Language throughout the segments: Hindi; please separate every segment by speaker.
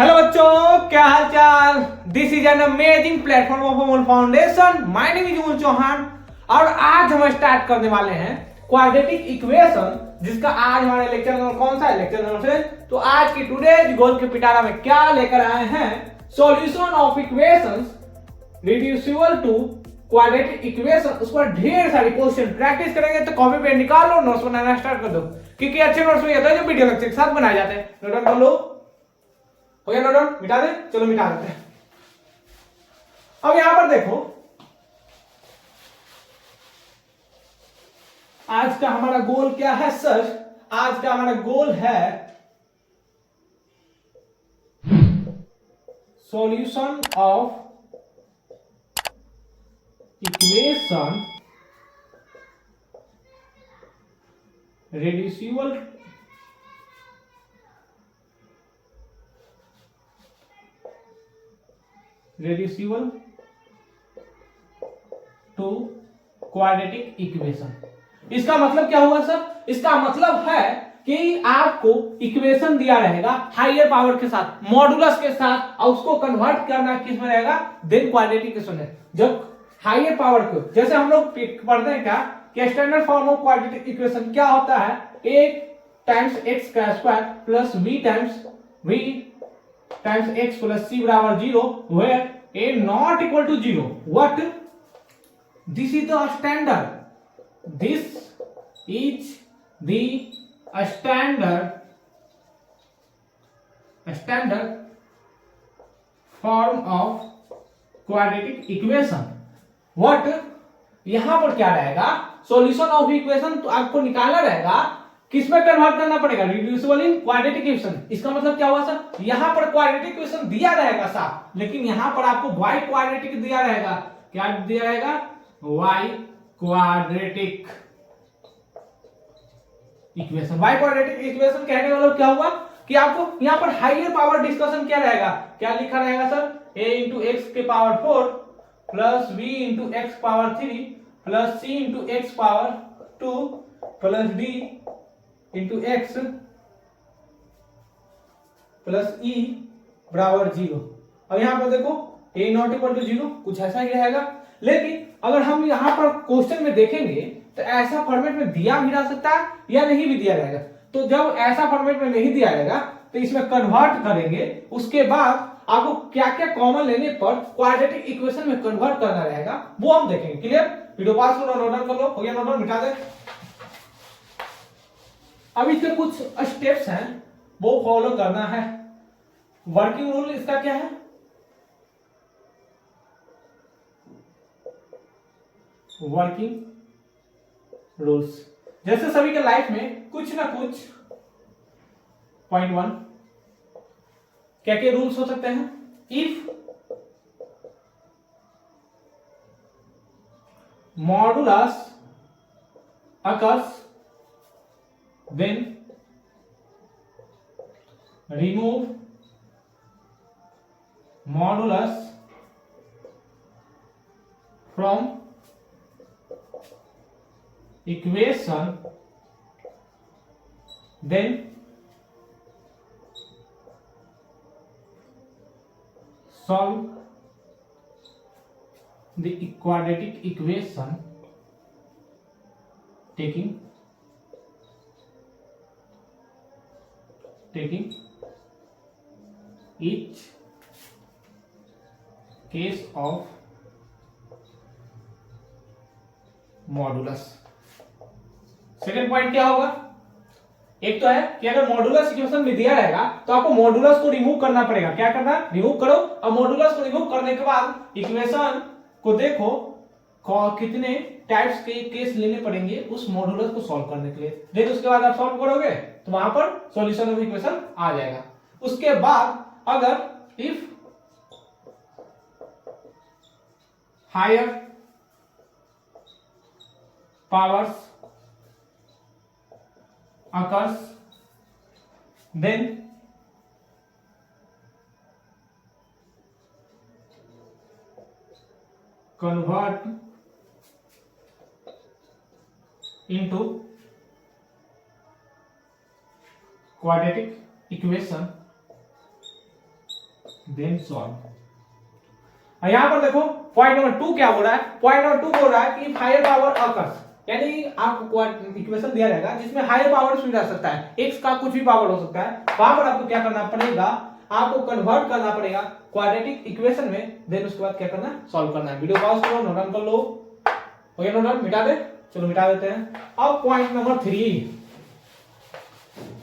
Speaker 1: हेलो बच्चों, क्या हाल चाल। This is an amazing platform of Amul foundation. My name is Amul Chauhan और आज हम स्टार्ट करने वाले हैं क्वाड्रेटिक इक्वेशन, जिसका आज हमारे लेक्चर नंबर कौन सा है, लेक्चर नंबर 7। तो आज की टुडेज गोल के पिटारा में क्या लेकर आए हैं, solution of equations reducible to quadratic equation. उस पर ढेर सारी क्वेश्चन प्रैक्टिस करेंगे। तो कॉपी पे निकाल लो, नोट्स बनाना स्टार्ट कर दो, क्योंकि अच्छे नोट्स में जो वीडियो लेक्चर के साथ बनाए जाते हैं। नोट डाउन कर लो, हो गया नोट डाउन, मिटा दे, चलो मिटा देते हैं। अब यहां पर देखो, आज का हमारा गोल क्या है सर। आज का हमारा गोल है solution of equation reducible to quadratic equation. इसका मतलब क्या हुआ सर? इसका मतलब है कि आपको इक्वेशन दिया रहेगा हायर पावर के साथ, मॉडुलस के साथ, और उसको कन्वर्ट करना किस में रहेगा, देन क्वाड्रेटिक इक्वेशन है। जब हायर पावर को, जैसे हम लोग पढ़ते हैं क्या कि standard form of quadratic equation क्या होता है, a टाइम्स एक्स का square plus v times x plus c बराबर 0, where a not equal to 0. What? This is the standard. This is the standard form of quadratic equation. What? यहां पर क्या रहेगा, सॉल्यूशन ऑफ इक्वेशन। तो आपको निकालना रहेगा, किसमें कन्वर्ट करना पड़ेगा, रिड्यूसिबल इन क्वाड्रेटिक इक्वेशन। इसका मतलब क्या हुआ सर, यहां पर क्वाड्रेटिक इक्वेशन दिया रहेगा साफ, लेकिन यहां पर आपको y क्वाड्रेटिक दिया रहेगा। क्या दिया रहेगा, y quadratic equation. y quadratic equation कहने का मतलब क्या हुआ कि आपको यहां पर हायर पावर डिस्कशन क्या रहेगा, क्या लिखा रहेगा सर, a इंटू एक्स के power 4 plus b into x power 3 plus c into x power 2 plus d into x plus e बराबर 0। अब यहां पर देखो a नॉट इक्वल टू 0, कुछ ऐसा ही रहेगा। लेकिन अगर हम यहां पर क्वेश्चन में देखेंगे तो ऐसा फॉर्मेट में दिया भी जा सकता है या नहीं भी दिया रहेगा। तो जब ऐसा फॉर्मेट में नहीं दिया रहेगा तो इसमें कन्वर्ट करेंगे, उसके बाद आपको क्या क्या कॉमन लेने पर क्वाड्रेटिक इक्वेशन में कन्वर्ट करना रहेगा वो हम देखेंगे। क्लियर? वीडियो पास करो, नोट डाउन कर लो, हो गया नोट डाउन, मिटा दे। अब इसके कुछ स्टेप्स हैं वो फॉलो करना है। वर्किंग रूल इसका क्या है, वर्किंग रूल्स, जैसे सभी के लाइफ में कुछ ना कुछ पॉइंट 1 क्या क्या रूल्स हो सकते हैं। If modulus occurs then remove modulus from equation, then solve the quadratic equation taking each case of modulus. Second point क्या होगा, एक तो है कि अगर मॉडुलस इक्वेशन में दिया रहेगा तो आपको मॉडुलस को रिमूव करना पड़ेगा। क्या करना, रिमूव करो। और मॉडुलस को रिमूव करने के बाद इक्वेशन को देखो कितने टाइप्स के केस लेने पड़ेंगे उस मॉडुलस को सॉल्व करने के लिए। देन उसके बाद आप सॉल्व करोगे तो वहां पर सॉल्यूशन ऑफ इक्वेशन आ जाएगा। उसके बाद अगर if higher powers occurs, then convert into quadratic equation then solve. यहाँ पर देखो पॉइंट नंबर 2 क्या हो रहा है, पॉइंट नंबर 2 बोल रहा है कि हायर पावर अकर्स, यानी आपको इक्वेशन दिया जाएगा जिसमें हायर पावर मिल सकता है, x का कुछ भी पावर हो सकता है, वहां पर आपको क्या करना पड़ेगा, आपको कन्वर्ट करना पड़ेगा क्वाड्रेटिक इक्वेशन में, देन उसके बाद क्या करना, सॉल्व करना है। वीडियो पॉज करो, नोट डाउन कर लो, हो गया नोट डाउन, मिटा दे, चलो मिटा देते हैं। अब पॉइंट नंबर 3,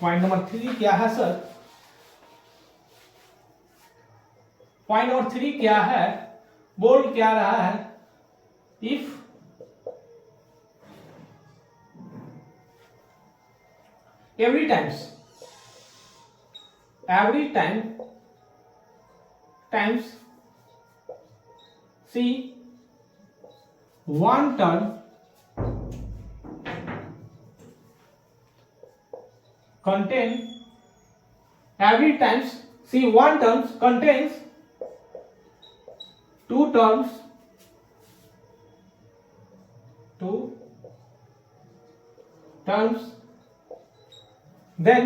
Speaker 1: पॉइंट नंबर 3 क्या है सर, पॉइंट नंबर 3 क्या है, बोल क्या रहा है, if every times see one term contain, every times see one term contains two terms then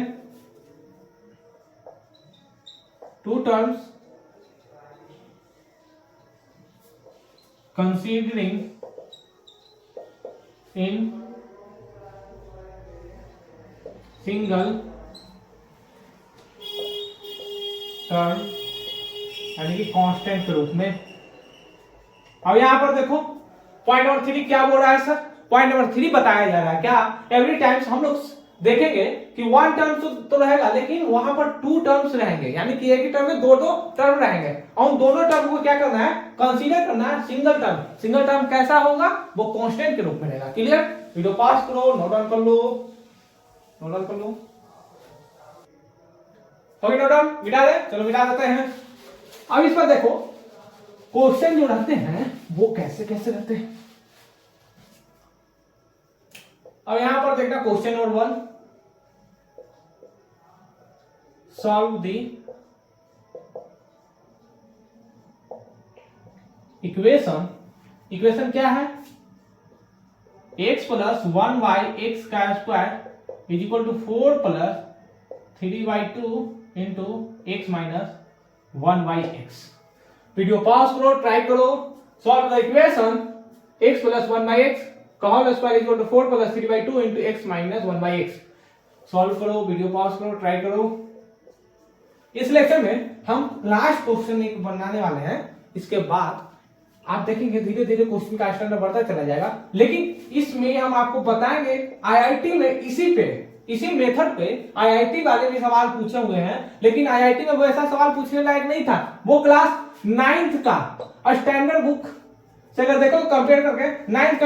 Speaker 1: two terms considering in single term यानी कि कांस्टेंट के रूप में। अब यहां पर देखो पॉइंट नंबर 3 क्या बोल रहा है सर, पॉइंट नंबर 3 बताया जा रहा है क्या, एवरी टाइम्स हम लोग देखेंगे कि वन टर्म तो रहेगा लेकिन वहां पर टू टर्म्स रहेंगे, यानी कि एक ही टर्म में दो टर्म रहेंगे और उन दोनों टर्म को क्या करना है, कंसीडर करना है सिंगल टर्म। सिंगल टर्म कैसा होगा, वो कांस्टेंट के रूप में रहेगा। क्लियर, वीडियो पास करो, नोट डाउन कर लो, नोट डाउन कर लो, हो गया नोट डाउन, मिटा दे, चलो मिटा देते हैं। अब इस पर देखो क्वेश्चन जो रहते हैं वो कैसे कैसे रहते हैं। अब यहां पर देखना question number 1, solve the equation, equation क्या है, x प्लस 1y(x का square is equal to 4 plus 3y2 into x minus 1y(x। Video pause करो, ट्राई करो, solve the equation x plus 1y(x का whole square is equal to 4 plus 3y2 into x minus 1y(x। Solve करो, वीडियो पॉज करो, ट्राई करो। इस लेक्चर में हम लास्ट क्वेश्चन एक बनाने वाले हैं, इसके बाद आप देखेंगे धीरे धीरे क्वेश्चन का स्टैंडर्ड बढ़ता चला जाएगा, लेकिन इसमें हम आपको बताएंगे आईआईटी में इसी मेथड पे आईआईटी वाले भी सवाल पूछे हुए हैं, लेकिन आईआईटी में वो ऐसा सवाल पूछने लायक नहीं था, वो क्लास 9th का स्टैंडर्ड बुक से अगर देखो कंपेयर करके 9th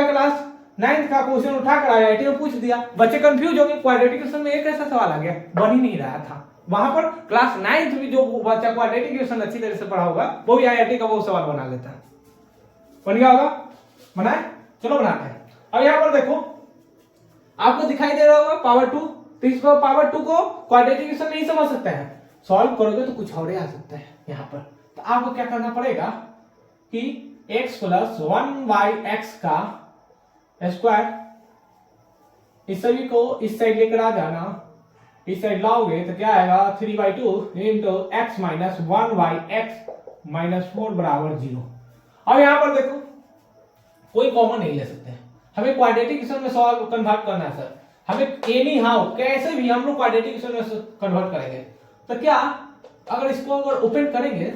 Speaker 1: का क्वेश्चन उठाकर आईआईटी में पूछ दिया, बच्चे कंफ्यूज हो गए, क्वाड्रेटिक इक्वेशन में एक ऐसा सवाल आ गया, बन ही नहीं रहा था। वहां पर क्लास 9th में जो बच्चा क्वाड्रेटिक इक्वेशन अच्छी तरह से पढ़ा होगा वो भी आईआईटी का वो सवाल बना लेता है। बन गया होगा, बनाए, चलो बनाते हैं। अब यहाँ पर देखो आपको दिखाई दे रहा होगा पावर 2, तो इस पावर 2 को क्वाड्रेटिक इक्वेशन नहीं समझ सकते हैं, सॉल्व करोगे तो कुछ और आ सकता है यहाँ पर। तो आपको क्या करना पड़ेगा कि x प्लस 1y(x का स्क्वायर, इस सभी को इस साइड लेकर आ जाना, इस साइड लाओगे तो क्या आएगा 3y2 into x minus 1y(x minus 4 बराबर 0। अब यहां पर देखो कोई कॉमन नहीं ले सकते हैं, हमें क्वाड्रेटिक इक्वेशन में सॉल्व कन्वर्ट करना है सर, हमें एनी हाउ कैसे भी हम लोग क्वाड्रेटिक इक्वेशन में कन्वर्ट करेंगे। तो क्या अगर इसको अगर ओपन करेंगे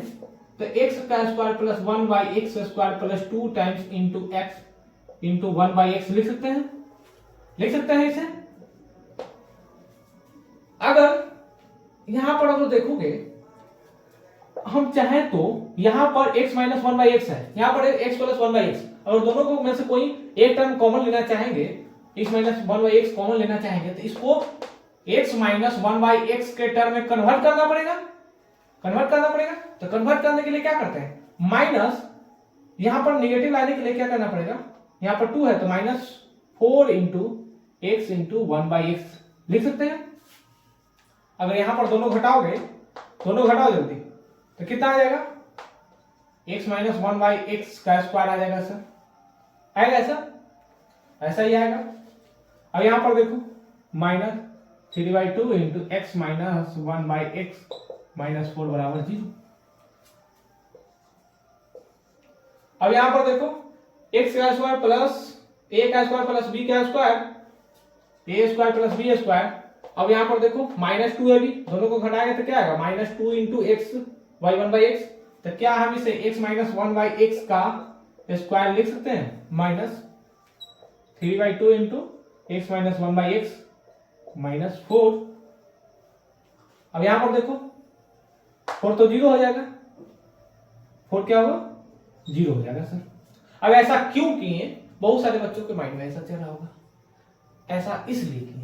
Speaker 1: तो x का square plus 1y(x square plus 2 times into x into 1y(x लिख सकते हैं, लिख सकते हैं इसे। अगर यहां पर अगर देखोगे हम चाहे तो यहां पर x माइनस 1/x है, यहां पर x प्लस 1/x, अगर दोनों को में से कोई एक टर्म कॉमन लेना चाहेंगे, x माइनस 1/x कॉमन लेना चाहेंगे तो इसको x माइनस 1/x के टर्म में कन्वर्ट करना पड़ेगा, कन्वर्ट करना पड़ेगा। तो कन्वर्ट करने के लिए क्या करते हैं, माइनस यहां पर नेगेटिव लाने के लिए क्या करना पड़ेगा, यहां पर 2 है तो minus 4 into x into 1/x लिख सकते हैं। अगर यहां पर दोनों घटाओगे, दोनों घटाओ जल्दी, तो कितना आ जाएगा, x माइनस 1/x का स्क्वायर आ जाएगा सर, आएगा ऐसा, ऐसा ही आएगा। अब यहां पर देखो minus 3/2 into x minus 1/x minus 4 बराबर 0। अब यहाँ पर देखो एक्स का स्क्वायर प्लस ए का स्क्वायर प्लस बी का स्क्वायर, ए स्क्वायर प्लस बी स्क्वायर। अब यहाँ पर देखो -2 है भी, दोनों को घटाएंगे तो क्या आएगा -2 इंटू एक्स बाई 1/x। तो क्या हम इसे x माइनस 1/x का स्क्वायर लिख सकते हैं, -3/2 इंटू एक्स माइनस 1/x -4। अब यहां पर देखो 4 तो 0 हो जाएगा, 4 क्या होगा 0 हो जाएगा सर। अब ऐसा क्यों किए, बहुत सारे बच्चों के माइंड में ऐसा चल रहा होगा, ऐसा इसलिए किए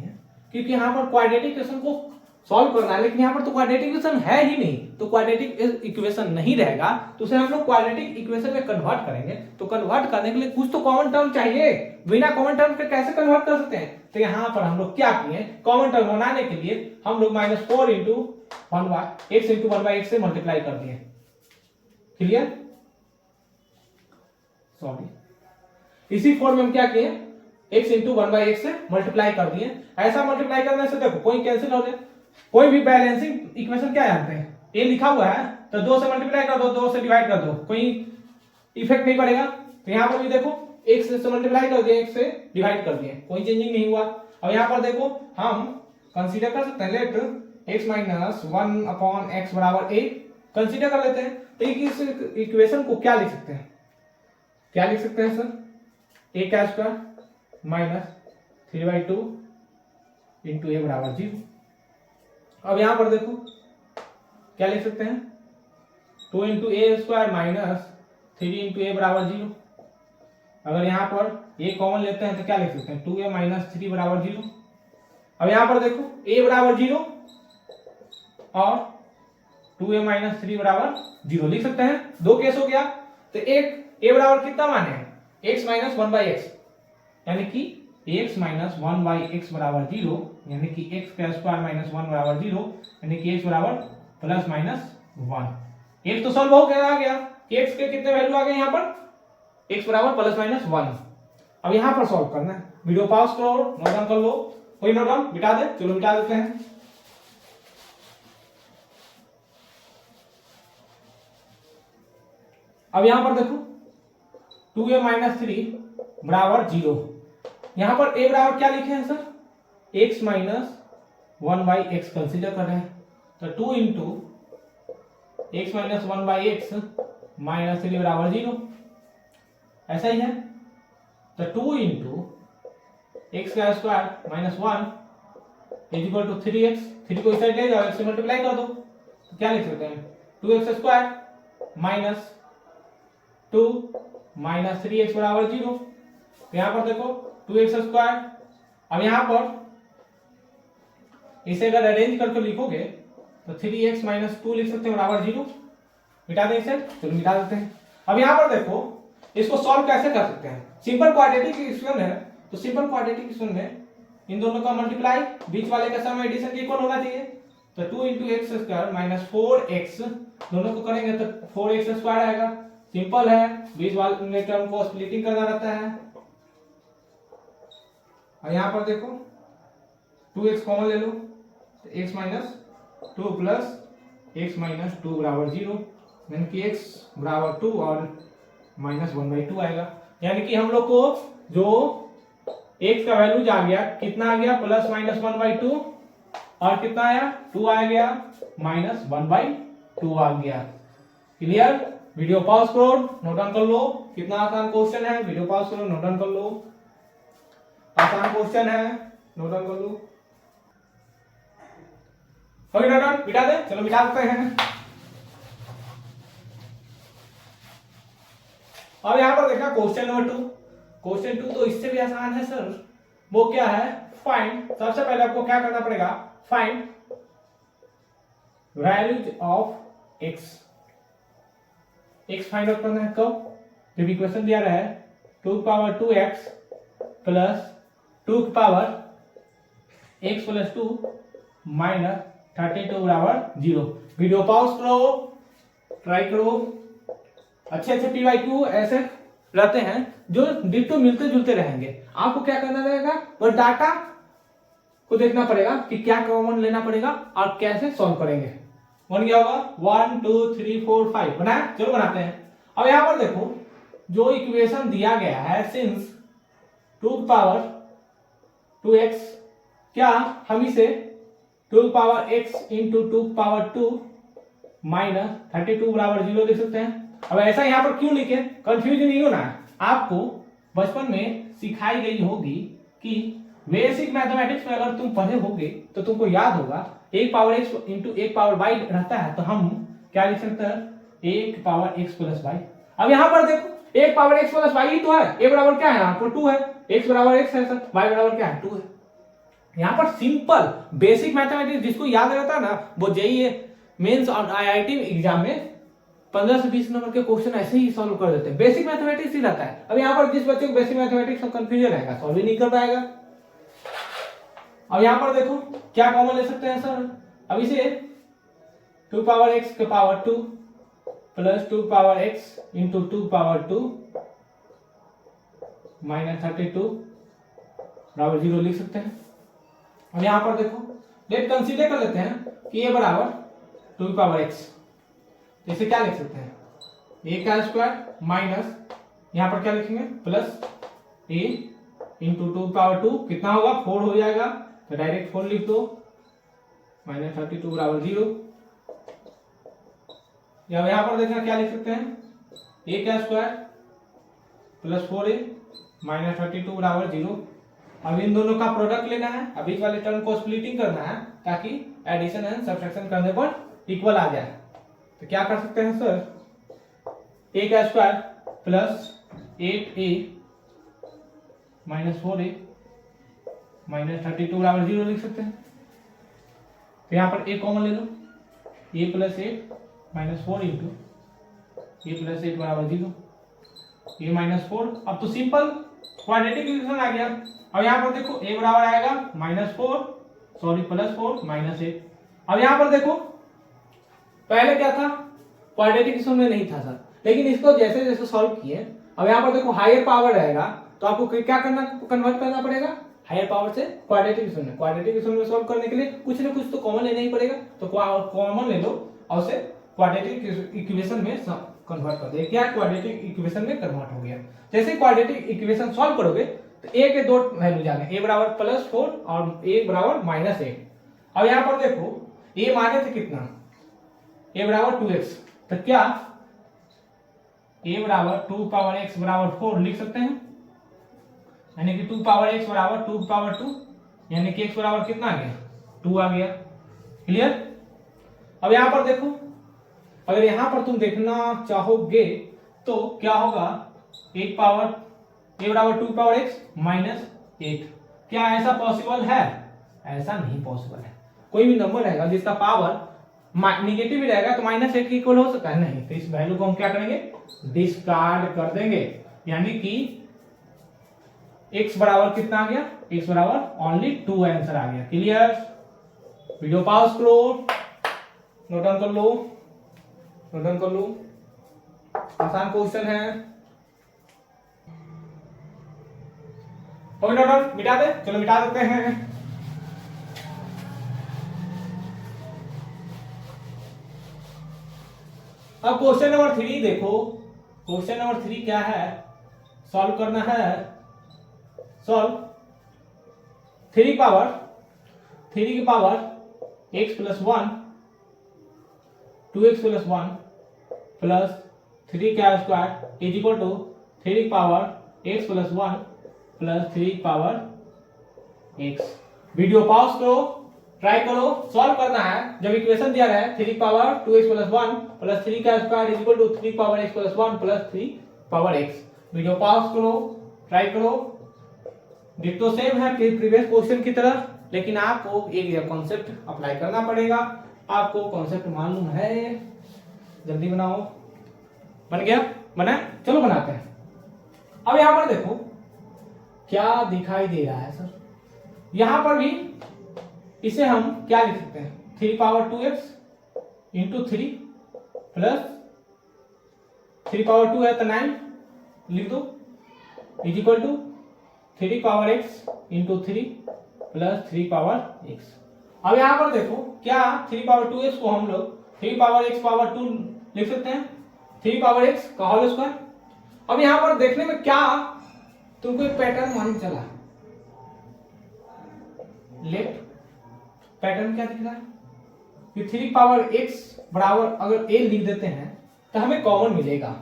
Speaker 1: क्योंकि यहाँ पर क्वाड्रेटिक इक्वेशन को सॉल्व करना है, लेकिन यहाँ पर तो क्वाड्रेटिक इक्वेशन है ही नहीं, तो क्वाड्रेटिक इक्वेशन नहीं रहेगा तो उसे हम लोग क्वाड्रेटिक इक्वेशन में कन्वर्ट करेंगे। तो कन्वर्ट करने के लिए कुछ तो कॉमन टर्म चाहिए, बिना कॉमन टर्म के कैसे कन्वर्ट कर सकते हैं। तो यहाँ पर हम लोग क्या किए, कॉमन टर्म बनाने के लिए हम लोग -4 इंटू 1/x इंटू 1/x से मल्टीप्लाई कर दिए। क्लियर, सॉरी, इसी फॉर्म में हम क्या किए, x इंटू 1/x से मल्टीप्लाई कर दिए। ऐसा मल्टीप्लाई करने से देखो कोई कैंसिल हो जाए, कोई भी बैलेंसिंग इक्वेशन क्या जानते हैं, ए लिखा हुआ है तो 2 से मल्टीप्लाई कर दो, 2 से डिवाइड कर दो, कोई इफेक्ट नहीं पड़ेगा। तो यहाँ पर भी देखो x से मल्टीप्लाई कर दिए, x से डिवाइड कर दिए, कोई चेंजिंग नहीं हुआ। अब यहाँ पर देखो हम कंसीडर कर सकते हैं, लेट x माइनस 1/x बराबर a कंसीडर कर लेते हैं। तो इस इक्वेशन को क्या लिख सकते हैं, क्या लिख सकते हैं सर, a का स्क्वायर -3/2 इंटू a बराबर 0। अब यहां पर देखो क्या लिख सकते हैं, 2 इंटू ए स्क्वायर -3 इंटू ए बराबर 0। अगर यहाँ पर a कॉमन लेते हैं तो क्या लिख सकते हैं, 2a - 3 बराबर 0। अब यहाँ पर देखो a बराबर 0 और 2a - 3 बराबर 0 लिख सकते हैं। दो केस हो गया, तो एक a बराबर कितना माने हैं, x माइनस 1/x, यानी कि x माइनस 1/x बराबर 0, यानी कि x का स्क्वायर माइनस 1 बराबर 0, यानी कि x बराबर प्लस माइनस 1। एक तो सॉल्व हो गया, आ गया कि x के कितने वैल्यू आ गए यहाँ पर, x बराबर प्लस माइनस 1। अब यहाँ पर सॉल्व करना है, वीडियो पॉज करो, नोट डाउन कर लो, कोई नोट डाउन मिटा दे, चलो मिटा देते हैं। अब यहाँ पर देखो 2a - 3 बराबर 0, यहां पर a बराबर क्या लिखे हैं sir, x minus 1/x consider कर रहे हैं, तो 2 इंटू x माइनस 1/x -3 बराबर 0, ऐसा ही है। तो 2 इंटू एक्स का square minus 1 is equal to 3x, 3 को इस साइड ले जाओ, x से मल्टीप्लाई कर दो, तो क्या लिख सकते हैं, 2x square minus 2 minus 3x बराबर 0। तो यहां पर देखो 2x स्क्वायर, अब यहां पर इसे अगर अरेंज करके लिखोगे तो 3x - 2 लिख सकते हैं बराबर 0, मिटा दें इसे, चलो मिटा देते हैं। अब यहां पर देखो इसको सॉल्व कैसे कर सकते हैं, सिंपल क्वाड्रेटिक इक्वेशन है, तो सिंपल क्वाड्रेटिक इक्वेशन में इन दोनों का मल्टीप्लाई, बीच वाले का सम एडिशन के इक्वल होना चाहिए। तो 2 into x square minus 4x, दोनों को करेंगे तो 4x स्क्वायर आएगा, सिंपल है, बीच वाले टर्म को स्प्लिटिंग करना रहता है। और यहां पर देखो 2x कॉमन ले लो, तो x minus 2 plus x minus 2 बराबर 0, यानी कि x बराबर 2 और माइनस 1/2 आएगा। यानी कि हम लोग को जो x का वैल्यू आ गया, कितना आ गया, प्लस माइनस 1/2 और कितना आया, 2 आ गया, माइनस 1/2 आ गया। क्लियर, वीडियो पॉज करो, नोट डाउन कर लो, कितना आसान क्वेश्चन है, वीडियो पॉज करो, नोट डाउन कर लो, आसान क्वेश्चन है, नोट डाउन कर लो। ओके नोट डाउन, मिटा दे, चलो मिटा देते हैं। अब यहां पर देखना क्वेश्चन नंबर 2, क्वेश्चन 2 तो इससे भी आसान है सर, वो क्या है, फाइंड, सबसे पहले आपको क्या करना पड़ेगा, find values of x, x find out करना है कब, जब इक्वेशन दिया रहा है 2^2x plus 2^x plus 2 minus 32 बराबर 0। वीडियो पॉज करो, ट्राई करो। अच्छे अच्छे PYQ ऐसे रहते हैं जो डिट्टो मिलते जुलते रहेंगे, आपको क्या करना रहेगा, और डाटा को देखना पड़ेगा कि क्या कॉमन लेना पड़ेगा और कैसे सॉल्व करेंगे। बन गया होगा 1 2 3 4 5 बनाया, चलो बनाते हैं। अब यहां पर देखो जो इक्वेशन दिया गया है सिंस 2x, क्या हम इसे 2x इंटू 2 माइनस 32 बराबर 0 लिख सकते हैं। अब ऐसा यहाँ पर क्यों लिखे, कंफ्यूज नहीं होना है। आपको बचपन में सिखाई गई होगी कि बेसिक मैथमेटिक्स में अगर तुम पढ़े होगे तो तुमको याद होगा 1 power x into 1 power y रहता है, तो हम क्या लिख सकते हैं 1 पावर x प्लस y। अब यहाँ पर देखो 1 पावर x प्लस y ही तो है, a बराबर क्या है यहाँ पर 2 है, x बराबर x है सर, y बराबर क्या है 2 है। यहाँ पर सिंपल बेसिक मैथमेटिक्स जिसको याद रहता है ना, वो जेईई मेंस और आईआईटी एग्जाम में 15 से 20 नंबर के क्वेश्चन ऐसे ही सॉल्व कर देते हैं। बेसिक मैथमेटिक्स ही रहता है। अब यहाँ पर जिस बच्चे को बेसिक मैथमेटिक्स में कंफ्यूजन रहेगा सॉल्व ही नहीं कर पाएगा। अब यहाँ पर देखो क्या कॉमन ले सकते हैं सर, अब इसे 2 पावर x के power 2 plus 2 power x into 2 power 2 minus 32 बराबर 0 लिख सकते हैं। अब यहाँ पर देखो लेट कंसीडर कर लेते हैं कि ये बराबर 2 पावर x, इसे क्या लिख सकते हैं a का स्क्वायर माइनस यहाँ पर क्या लिखेंगे प्लस a इंटू 2 पावर 2 कितना होगा 4 हो जाएगा, तो डायरेक्ट 4 लिख दो माइनस 32 बराबर 0। या यहाँ पर देखना क्या लिख सकते हैं a का स्क्वायर प्लस 4a माइनस 32 बराबर 0। अब इन दोनों का प्रोडक्ट लेना है, अब इस वाले टर्म को स्प्लिटिंग करना है ताकि एडिशन एंड सब्ट्रैक्शन करने पर इक्वल आ जाए। तो क्या कर सकते हैं सर a का square plus 8a minus 4a minus 32 बराबर 0 लिख सकते हैं। तो यहाँ पर a कॉमन ले लो, a plus 8 minus 4 into a plus 8 बराबर 0, a माइनस 4। अब तो सिंपल क्वाड्रेटिक इक्वेशन आ गया। अब यहाँ पर देखो a बराबर आएगा प्लस 4 माइनस 8। अब यहाँ पर देखो पहले क्या था क्वाड्रेटिक इक्वेशन में नहीं था सर, लेकिन इसको जैसे जैसे सॉल्व किए अब यहाँ पर देखो हायर पावर रहेगा तो आपको क्या करना कन्वर्ट करना पड़ेगा हायर पावर से क्वाड्रेटिक इक्वेशन में। क्वाड्रेटिक इक्वेशन में सॉल्व करने के लिए कुछ ना कुछ तो कॉमन लेना ही पड़ेगा, तो कॉमन ले लो और उसे क्वाड्रेटिक इक्वेशन में कन्वर्ट कर दे। क्या क्वाड्रेटिक इक्वेशन में कन्वर्ट हो गया। जैसे क्वाड्रेटिक इक्वेशन सॉल्व करोगे तो a के दो वैल्यू जाएंगे, a बराबर प्लस 4 और a बराबर माइनस 8। अब यहाँ पर देखो a माने थे कितना a बराबर 2x, तो क्या a बराबर 2 पावर x बराबर 4 लिख सकते हैं, यानी कि 2 पावर x बराबर 2 पावर 2, यानी कि x बराबर कितना आ गया 2 आ गया। क्लियर। अब यहाँ पर देखो अगर यहाँ पर तुम देखना चाहोगे तो क्या होगा 1 पावर a बराबर 2 पावर x माइनस 8। क्या ऐसा पॉसिबल है, ऐसा नहीं पॉसिबल है। कोई भी नंबर रहेगा जिसका पावर निगेटिव भी रहेगा तो माइनस 8 के इक्वल हो सकता है नहीं, तो इस वैल्यू को हम क्या करेंगे डिस्कार्ड कर देंगे, यानी कि x बराबर कितना आ गया x बराबर ओनली 2 आंसर आ गया। क्लियर। वीडियो पॉज करो, नोट डाउन कर लो, नोट डाउन कर लो, आसान क्वेश्चन है। नोट डाउन मिटा दे, चलो मिटा देते हैं। अब क्वेश्चन नंबर 3 देखो, क्वेश्चन नंबर 3 क्या है, सॉल्व करना है। सॉल्व 3 की power x plus 1 2x plus 1 plus 3 का स्क्वायर इज इक्वल टू 3 की पावर x प्लस 1 प्लस 3 की पावर x। वीडियो पॉज करो, ट्राई करो, सॉल्व करना है। जब इक्वेशन दिया है 3 की पावर 2x प्लस 1 प्लस 3 का स्क्वायर इज इक्वल टू 3 की power x plus 1 plus 3 power x। Video pause करो, ट्राई करो। डिट्टो सेम है कि प्रीवियस क्वेश्चन की तरह, लेकिन आपको एक कॉन्सेप्ट अप्लाई करना पड़ेगा। आपको कॉन्सेप्ट मालूम है, जल्दी बनाओ। बन गया, बना, चलो बनाते हैं। अब यहां पर देखो क्या दिखाई दे रहा है सर, यहां पर भी इसे हम क्या लिख सकते हैं 3 power 2x into 3 plus 3 power 2 है तो 9 लिख दो is equal to 3 power x into 3 plus 3 power x। अब यहां पर देखो क्या 3 पावर 2x को हम लोग 3 पावर x पावर 2 लिख सकते हैं, 3 पावर x का होल स्क्वायर अब यहां पर देखने में क्या तुमको एक पैटर्न मालूम चला? लेफ्ट पैटर्न क्या दिख रहा है कि 3 पावर x बराबर अगर a लिख देते हैं तो हमें कॉमन मिलेगा।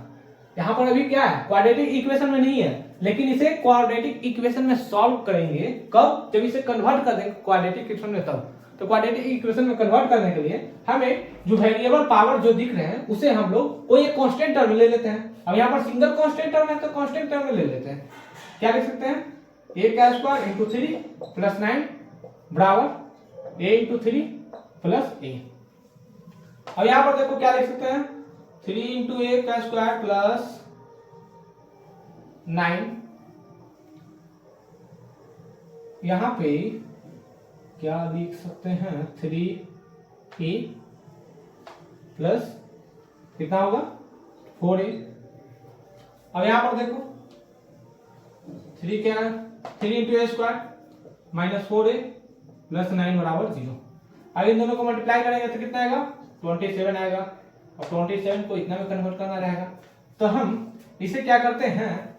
Speaker 1: यहां पर अभी क्या है, क्वाड्रेटिक इक्वेशन में नहीं है, लेकिन इसे क्वाड्रेटिक इक्वेशन में सॉल्व करेंगे। कब? जब इसे कन्वर्ट कर देंगे क्वाड्रेटिक इक्वेशन में, तब। तो क्वाड्रेटिक इक्वेशन में कन्वर्ट करने के लिए हमें जो वेरिएबल पावर जो दिख रहे हैं उसे हम लोग कोई एक कांस्टेंट टर्म ले लेते हैं। अब यहाँ पर सिंगल कांस्टेंट टर्म है तो कांस्टेंट टर्म में ले लेते हैं। क्या लिख सकते हैं? a का स्क्वायर इंटू 3 प्लस 9 बराबर a इंटू 3 प्लस a। अब यहाँ पर देखो क्या लिख सकते हैं? 3 इंटू a का स्क्वायर प्लस 9, यहां पे क्या लिख सकते हैं? 3a प्लस कितना होगा? 4a। अब यहां पर देखो 3 क्या है? 3 इंटू ए स्क्वायर माइनस 4a प्लस 9 बराबर 0। अब इन दोनों को मल्टीप्लाई करेंगे तो कितना आएगा? 27 आएगा। और 27 को इतना में कन्वर्ट करना रहेगा। तो हम इसे क्या करते हैं?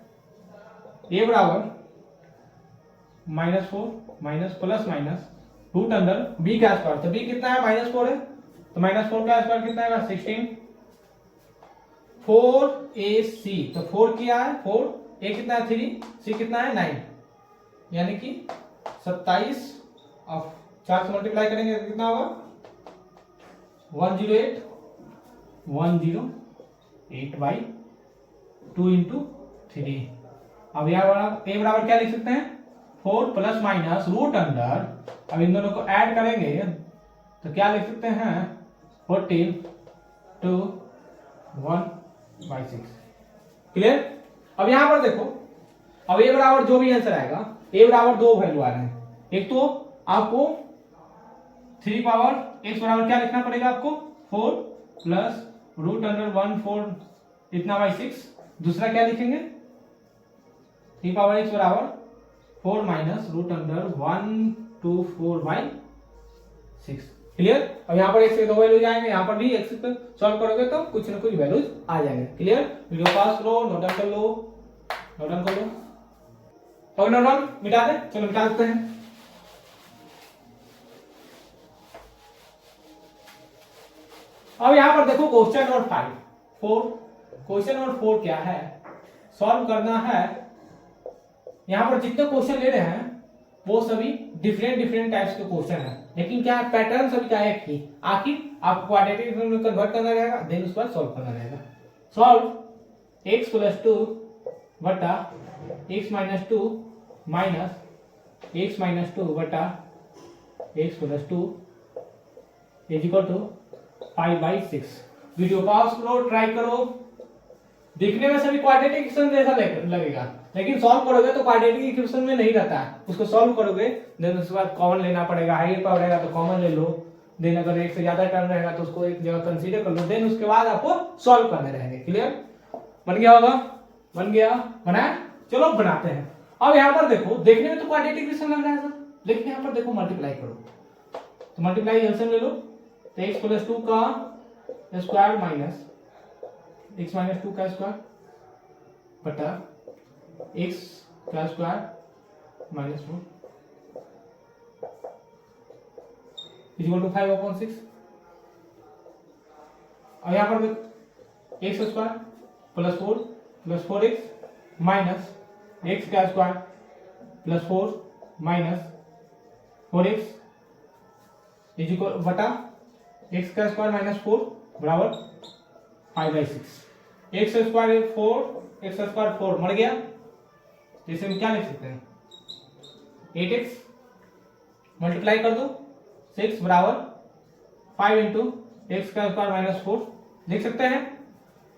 Speaker 1: a बराबर -4 minus plus minus root under b का स्क्वायर। तो b कितना है? -4 है, तो -4 का स्क्वायर कितना आएगा? 16। 4ac, तो 4 क्या है? 4, a कितना है? 3, c कितना है? 9, यानी कि 27। अब 4 से मल्टीप्लाई करेंगे तो कितना होगा? 108 by 2 इंटू 3। अब यहाँ a बराबर क्या लिख सकते हैं? 4 प्लस माइनस रूट अंडर, अब इन दोनों को ऐड करेंगे तो क्या लिख सकते हैं? 14 to 1/6। क्लियर? अब यहां पर देखो, अब a बराबर जो भी आंसर आएगा, a बराबर दो वैल्यू आ रहे हैं। एक तो आपको 3 पावर x बराबर क्या लिखना पड़ेगा आपको? 4 प्लस रूट अंडर 1/4 इतना बाई 6। दूसरा क्या लिखेंगे? 3 पावर x बराबर 4 माइनस रूट अंडर 1/4/6। क्लियर? अब यहाँ पर x के दो वैल्यूज आएंगे, यहाँ पर भी x को सॉल्व करोगे तो कुछ ना कुछ वैल्यूज आ जाएंगे। क्लियर? वीडियो पास करो, नोट डाउन कर लो, नोट डाउन कर लो। और नोट डाउन मिटा दे, चलो मिटा देते हैं। अब यहाँ पर देखो क्वेश्चन नंबर 4। क्वेश्चन नंबर 4 क्या है? सॉल्व करना है। यहाँ पर जितने क्वेश्चन ले रहे हैं वो सभी डिफरेंट टाइप्स के क्वेश्चन हैं, लेकिन क्या है? पैटर्न सभी का एक ही। आखिर आपको क्वाड्रेटिक में कन्वर्ट करना रहेगा, देन उसके बाद सॉल्व करना रहेगा। सॉल्व x प्लस 2 बटा x minus 2 minus x minus 2 बटा x plus 2 is equal to 5/6। Video pause करो, ट्राई करो। दिखने में सभी क्वाड्रेटिक इक्वेशन जैसा लगेगा, लेकिन सॉल्व करोगे तो क्वाड्रेटिक इक्वेशन में नहीं रहता है। उसको सॉल्व करोगे देन उसके बाद कॉमन लेना पड़ेगा। हायर पावर रहेगा तो कॉमन ले लो, देन अगर एक से ज्यादा टर्म रहेगा तो उसको एक जगह कंसीडर कर लो, देन उसके बाद आपको सॉल्व करने रहेंगे। क्लियर? बन गया होगा? बन गया? बनाया? चलो बनाते हैं। अब यहाँ पर देखो, देखने में तो क्वाड्रेटिक इक्वेशन लग रहा है सर, लेकिन यहाँ पर देखो मल्टीप्लाई करो तो मल्टीप्लाई एलसीएम ले लो, तो x प्लस 2 का स्क्वायर माइनस x माइनस 2 का स्क्वायर बटा x का square minus 4 is equal to 5/6। और यहाँ पर देखो x square plus 4 plus 4x minus x का square plus 4 minus 4x is equal बटा x का स्क्वायर माइनस 4 बराबर 5/6। x स्क्वायर 4, x स्क्वायर 4 मर गया, जैसे हम क्या लिख सकते हैं? 8x मल्टीप्लाई कर दो 6 बराबर 5 इंटू एक्स का स्क्वायर माइनस 4। लिख सकते हैं?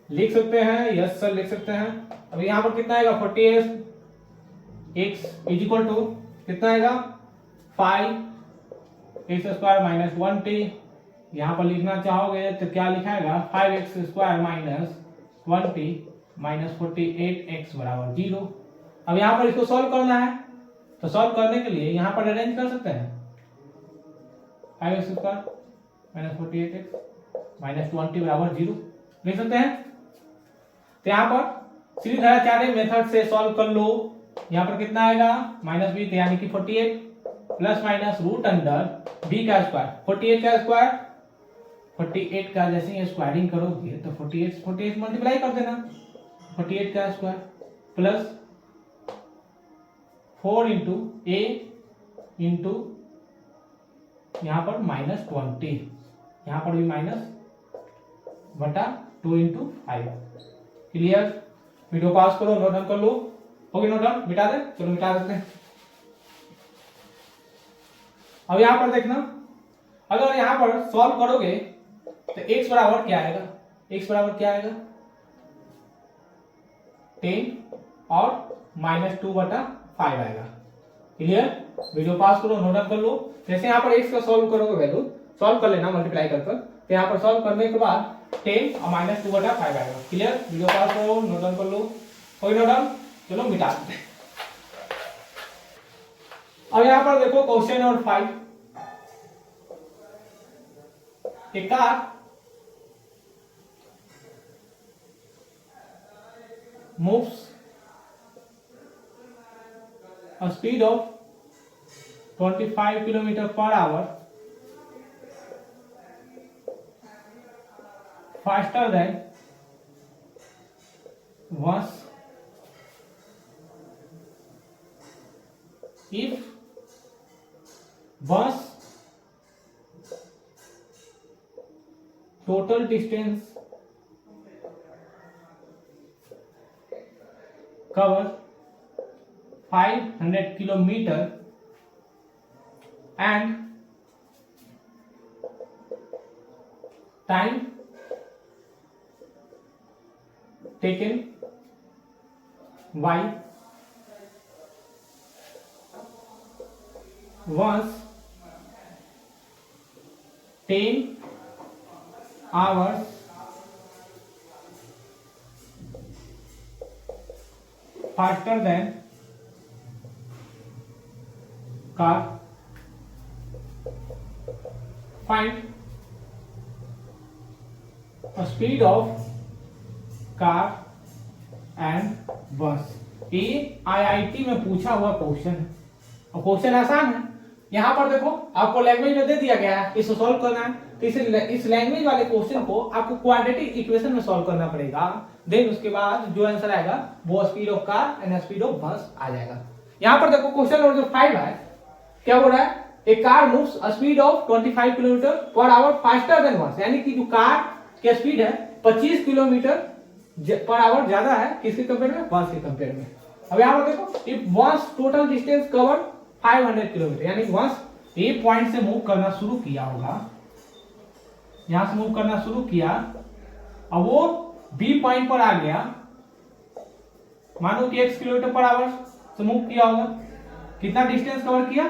Speaker 1: लिख सकते हैं, यस सर लिख सकते हैं। अब यहाँ पर कितना आएगा? 48x इज इक्वल टू कितना आएगा? 5x square minus 1t। यहाँ पर लिखना चाहोगे तो क्या लिखाएगा? 5x square minus 1t minus 48x बराबर 0। अब यहाँ पर इसको सॉल्व करना है, तो सॉल्व करने के लिए यहाँ पर अरेंज कर सकते हैं। 5x square minus 48x minus 20 बराबर 0 लिख सकते हैं। तो यहाँ पर सीधी धाराचार्य मेथड से सॉल्व कर लो। यहाँ पर कितना आएगा -b, यानी कि 48 plus minus root under b का स्क्वायर। 48 का स्क्वायर, 48 का जैसे ही स्क्वायरिंग करोगे तो 48 मल्टीप्लाई कर देना। 48 का square plus 4 into a into यहाँ पर -20, यहाँ पर भी माइनस बटा 2 इंटू 5। क्लियर? वीडियो पास करो, नोट डाउन कर लो। होगी नोट डाउन? मिटा दे, चलो मिटा देते हैं। अब यहां पर देखना, अगर यहां पर सॉल्व करोगे तो x बराबर क्या आएगा? x बराबर क्या आएगा? 10 और -2 बटा 5 आएगा। क्लियर? वीडियो पास करो, नोट डाउन कर लो। जैसे यहाँ पर x का सॉल्व करोगे वैल्यू सॉल्व कर लेना मल्टीप्लाई कर, तो यहाँ पर सॉल्व करने के बाद 10 और -2 बटा 5 आएगा। क्लियर? वीडियो पास करो, नोट डाउन कर लो। कोई नोट डाउन? चलो मिटा देते हैं। अब यहाँ पर देखो question number 5, a car moves a speed of 25 km per hour faster than once if bus total distance covered 500 kilometer and time taken by once 10 hours faster than car. Find a speed of car and bus. ये IIT में पूछा हुआ क्वेश्चन है और क्वेश्चन आसान है। यहाँ पर देखो आपको लैंग्वेज में दे दिया गया है, इसको सॉल्व करना है। तो इस लैंग्वेज वाले क्वेश्चन को आपको क्वाड्रेटिक इक्वेशन में सॉल्व करना पड़ेगा। देन उसके बाद जो आंसर आएगा वो speed of car and speed of बस आ जाएगा। यहाँ पर देखो क्वेश्चन नंबर जो 5 है, क्या बोल रहा है? A car moves speed of 25 kilometre per hour faster than bus, यानी कि जो कार की स्पीड है 25 किलोमीटर पर आवर ज्यादा है किसके कंपेयर में? बस के कंपेयर में। अब यहाँ पर देखो इफ बस टोटल डिस्टेंस कवर 500 किलोमीटर, यानी बस ए पॉइंट से मूव करना शुरू किया होगा, यहां से मूव करना शुरू किया, अब वो बी पॉइंट पर आ गया, मानो कि x किलोमीटर पर आवर से मूव किया होगा, कितना डिस्टेंस कवर किया?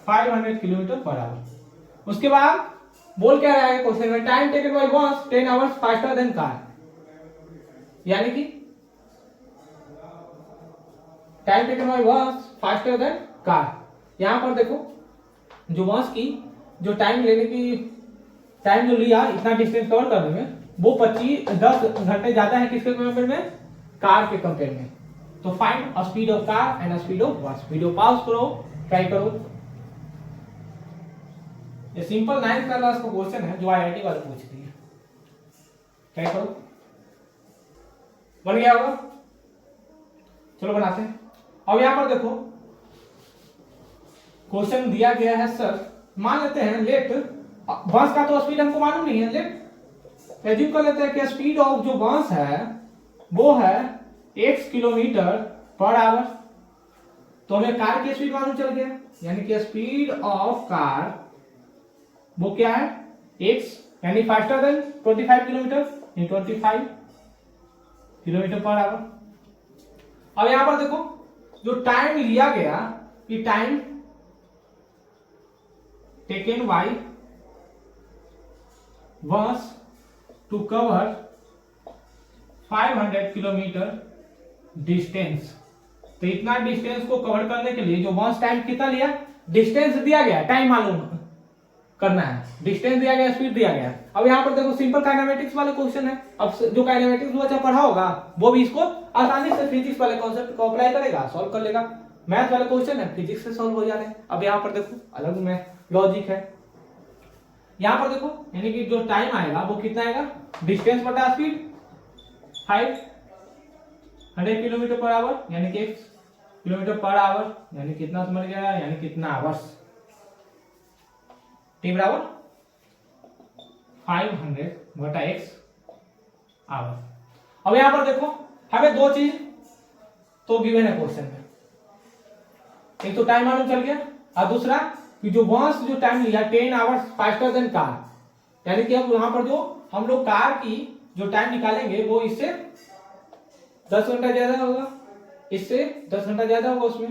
Speaker 1: 500 किलोमीटर पर आवर। उसके बाद बोल क्या रहा है क्वेश्चन में? टाइम टेकन बाय बस 10 आवर्स फास्टर देन कार, यानी कि टाइम टेकन बाय बस फास्टर देन कार। यहां पर देखो जो बस की जो टाइम लेने की टाइम जो लिया इतना डिस्टेंस कवर करने में, वो 10 घंटे ज्यादा है किसके कंपेयर में? कार के कंपेयर में। तो find speed of car and speed of बस। वीडियो पॉज करो, ट्राई करो। ये सिंपल 9th क्लास का क्वेश्चन है जो IIT वाले पूछती है। ट्राई करो, बन गया होगा? चलो बनाते हैं। अब यहां पर देखो क्वेश्चन दिया गया है, सर मान लेते हैं लेट बस का तो स्पीड हमको मालूम नहीं है, लेट एज्यूम कर लेते हैं कि स्पीड ऑफ जो बस है वो है x किलोमीटर पर आवर। तो हमें कार की स्पीड मालूम चल गया, यानी कि स्पीड ऑफ कार वो क्या है? x, यानी faster than 25 kilometre in 25 kilometre per our. अब यहां पर देखो जो टाइम लिया गया, ये टाइम टेकन बाय बस टू कवर 500 किलोमीटर डिस्टेंस। तो इतना डिस्टेंस को कवर करने के लिए जो बस टाइम कितना लिया? डिस्टेंस दिया गया, टाइम मालूम, करना है। डिस्टेंस दिया गया, स्पीड दिया गया। अब यहाँ पर देखो सिंपल काइनेमेटिक्स वाले क्वेश्चन है। अब जो काइनेमेटिक्स बच्चा पढ़ा होगा वो भी इसको आसानी से फिजिक्स वाले कॉन्सेप्ट को अप्लाई करेगा, सॉल्व कर लेगा। मैथ वाले क्वेश्चन है, फिजिक्स से सॉल्व हो जा रहे हैं। अब यहाँ पर देखो अलग में लॉजिक है। यहाँ पर देखो यानी कि जो टाइम आएगा वो कितना आएगा, डिस्टेंस बटा स्पीड 500 किलोमीटर पर आवर यानी कि x किलोमीटर पर आवर यानी कितना समझ गया, यानी कितना आवर्स, t बराबर 500 बटा x आवर। अब यहां पर देखो हमें दो चीज तो गिवन है क्वेश्चन में, एक तो टाइम मालूम चल गया और दूसरा कि जो वंस जो टाइम लिया 10 आवर्स फास्टर देन कार, यानी कि अब यहां पर जो हम लोग कार की जो टाइम निकालेंगे वो इससे 10 घंटा ज्यादा होगा, इससे 10 घंटा ज्यादा होगा। उसमें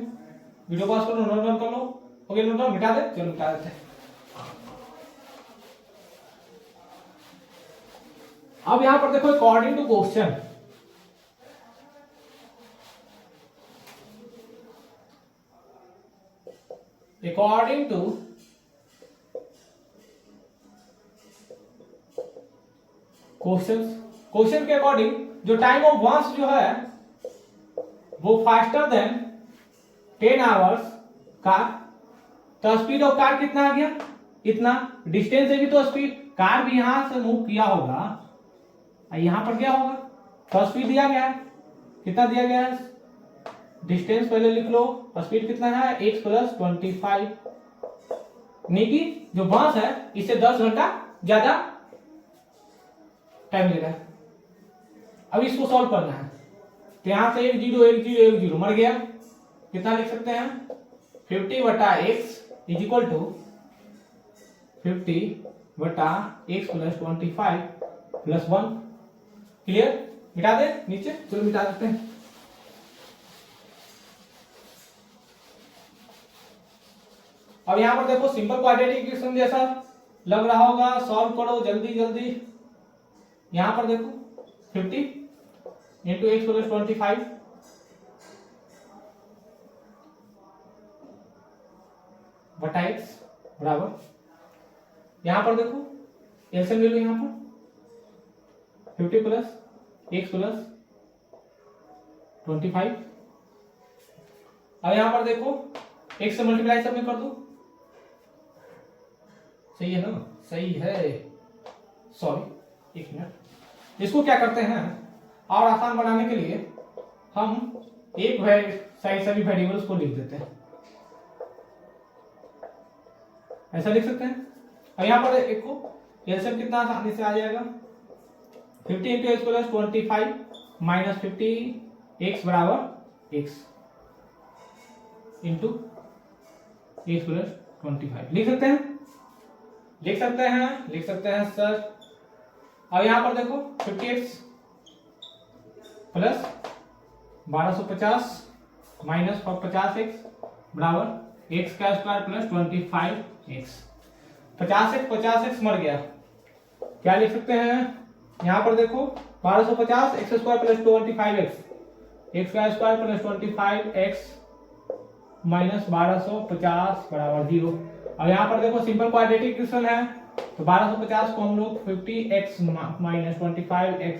Speaker 1: वीडियो पॉज करो, नोट डाउन कर लो। ओके नोट डाउन मिटा दे, चलो मिटा देते हैं। अब यहां पर देखो according to question, according to question के अकॉर्डिंग जो टाइम ऑफ वंस जो है वो फास्टर देन 10 आवर्स कार, तो स्पीड ऑफ कार कितना आ गया, इतना। डिस्टेंस है भी तो स्पीड, कार भी यहां से मूव किया होगा, यहां पर क्या होगा, तो स्पीड दिया गया है, कितना दिया गया है, डिस्टेंस पहले लिख लो, स्पीड कितना है x + 25, यानी कि जो बस है इससे 10 घंटा ज्यादा टाइम ले रहा है। अब इसको सॉल्व करना है, तो यहां से 1 0 1 0 1 0 मर गया, कितना लिख सकते हैं 50 बटा x इक्वल टू 50 बटा x + 25 + 1। क्लियर, मिटा दे नीचे, चलो मिटा देते हैं। अब यहां पर देखो सिंपल क्वाड्रेटिक इक्वेशन जैसा लग रहा होगा, सॉल्व करो जल्दी जल्दी। यहां पर देखो 50 इंटू x + 25 बटा x बराबर, यहां पर देखो एलसीएम ले लो, यहां पर 50 प्लस x + 25। अब यहां पर देखो x से मल्टीप्लाई सब में कर दो, सही है ना, सही है, सॉरी एक मिनट। इसको क्या करते हैं और आसान बनाने के लिए हम एक साइड सभी वेरिएबल्स को लिख देते हैं, ऐसा लिख सकते हैं। और यहां पर एक को एलसीएम कितना आसानी से आ जाएगा, 50 इंटू x + 25 माइनस 50 x बराबर x इंटू x + 25 लिख सकते हैं, लिख सकते हैं सर। अब यहां पर देखो 50x प्लस 1250 माइनस 50x बराबर x² प्लस 25x। 50x मर गया, क्या लिख सकते हैं, यहां पर देखो 1250 x² plus 25x, x² plus 25x minus 1250 बराबर 0। अब यहां पर देखो सिंपल क्वाड्रेटिक इक्वेशन है, तो 1250 को हम लोग 50x माइनस 25x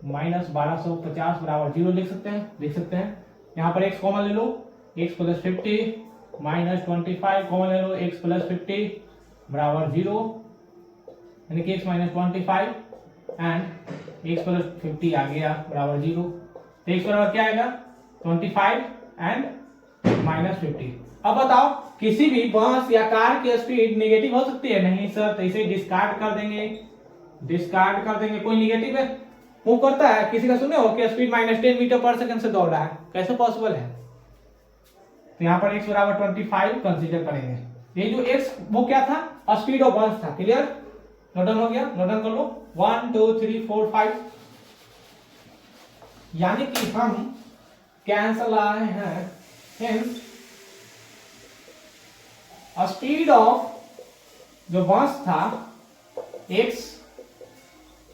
Speaker 1: माइनस 1250 बराबर 0 लिख सकते हैं। यहां पर x कॉमन ले लो, x + 50 माइनस 25 कॉमन ले लो, x + 50 बराबर 0, यानी कि x माइनस 25 एंड x + 50 आ गया बराबर 0। तो x बराबर क्या आएगा 25 एंड माइनस 50। अब बताओ किसी भी बस या कार की स्पीड नेगेटिव हो सकती है, नहीं सर, तो इसे डिस्कार्ड कर देंगे। कोई नेगेटिव है मूव करता है, किसी का सुने हो कि स्पीड -10 मीटर पर सेकंड से दौड़ रहा है, कैसे पॉसिबल है। तो यहाँ पर x बराबर 25 कंसीडर करेंगे। ये जो x वो क्या था, स्पीड ऑफ बस था। क्लियर, नोट डाउन हो गया, नोट डाउन कर लो 1 2 3 4 5, यानी कि हम कैंसल आए हैं, हेंस स्पीड ऑफ जो बस था x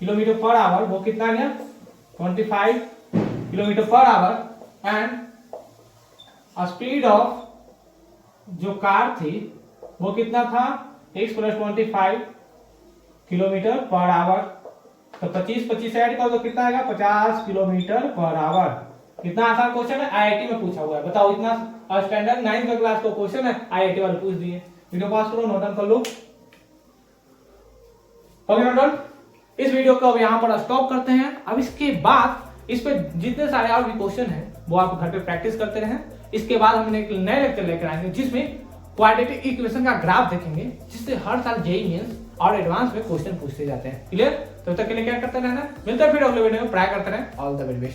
Speaker 1: किलोमीटर पर आवर वो कितना गया 25 kilometre per our and speed of जो कार थी वो कितना था x + 25 किलोमीटर पर आवर। तो 25 ऐड कर दो, कितना आएगा 50 किलोमीटर पर आवर। कितना आसान क्वेश्चन है, आईआईटी में पूछा हुआ है। बताओ, इतना स्टैंडर्ड 9th का क्लास का क्वेश्चन है, आईआईटी वाले पूछ दिए। वीडियो पास करो, नोट डाउन कर लो। Okay note down. इस वीडियो को अब यहाँ पर स्टॉप करते हैं। अब इसके बाद इस पे जितने सारे और भी क्वेश्चन हैं वो आप घर पे प्रैक्टिस करते रहें। इसके बाद हम एक नए लेक्चर लेकर आएंगे जिसमें क्वाड्रेटिक इक्वेशन का ग्राफ देखेंगे, जिससे हर साल जेईई मेंस और एडवांस में क्वेश्चन पूछते जाते हैं। क्लियर? तब तक के लिए क्या करते रहना, मिलते हैं फिर अगले वीडियो में। ट्राई करते रहें। All the very best.